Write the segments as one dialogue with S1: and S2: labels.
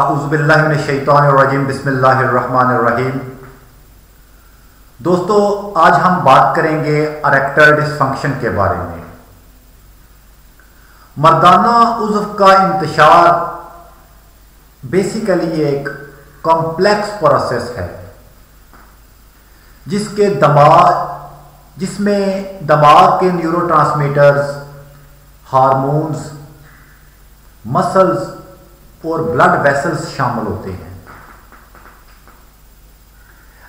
S1: अऊज़ुबिल्लाहि मिनश्शैतानिर्रजीम बिस्मिल्लाहिर्रहमानिर्रहीम। दोस्तों, आज हम बात करेंगे इरेक्टाइल डिसफंक्शन के बारे में। मर्दाना उज़्व का इंतशार बेसिकली एक कॉम्प्लेक्स प्रोसेस है जिसमें दिमाग के न्यूरोट्रांसमीटर्स, हार्मोन्स, मसल्स और ब्लड वेसल्स शामिल होते हैं।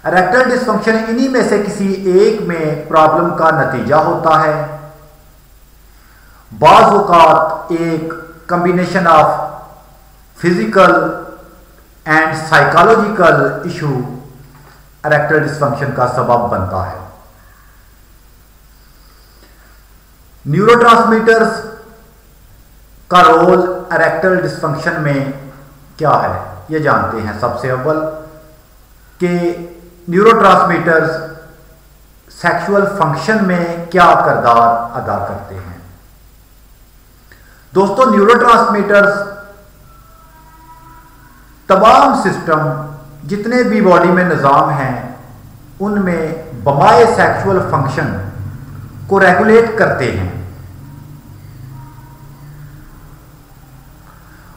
S1: इरेक्टाइल डिसफंक्शन इन्हीं में से किसी एक में प्रॉब्लम का नतीजा होता है। बाज़ औक़ात एक combination of physical and psychological issue erectile dysfunction का सबब बनता है। न्यूरोट्रांसमीटर्स का रोल इरेक्टाइल डिसफंक्शन में क्या है, ये जानते हैं। सबसे अव्वल कि न्यूरोट्रांसमीटर्स सेक्सुअल फंक्शन में क्या किरदार अदा करते हैं। दोस्तों, न्यूरोट्रांसमीटर्स तमाम सिस्टम जितने भी बॉडी में निज़ाम हैं उनमें बमाए सेक्सुअल फंक्शन को रेगुलेट करते हैं।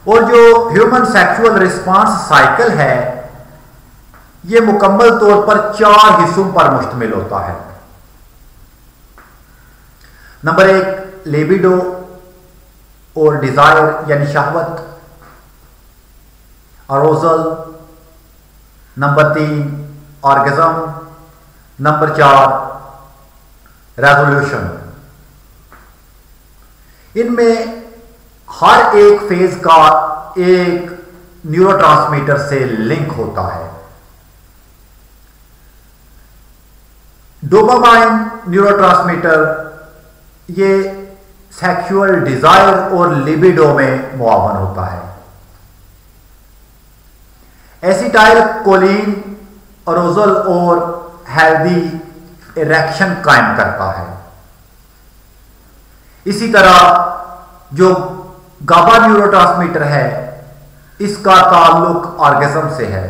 S1: और जो ह्यूमन सेक्सुअल रिस्पांस साइकिल है यह मुकम्मल तौर पर 4 हिस्सों पर मुश्तमिल होता है। नंबर 1 लिबिडो और डिजायर यानी शहवत, arousal. Number 3 orgasm. Number 4 resolution. इनमें हर एक फेज का एक न्यूरोट्रांसमीटर से लिंक होता है। डोपामाइन न्यूरोट्रांसमीटर ये सेक्सुअल डिजायर और लिबिडो में मुआवन होता है। एसिटाइल कोलिन अरोजल और हेल्दी इरेक्शन कायम करता है। इसी तरह जो गाबा न्यूरोट्रांसमीटर है इसका ताल्लुक ऑर्गेज़म से है।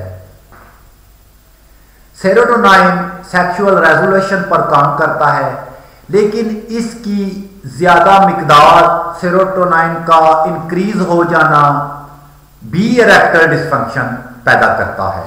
S1: सेरोटोनिन सेक्सुअल रेजोल्यूशन पर काम करता है, लेकिन इसकी ज्यादा मिकदार सेरोटोनिन का इंक्रीज हो जाना भी इरेक्टाइल डिसफंक्शन पैदा करता है।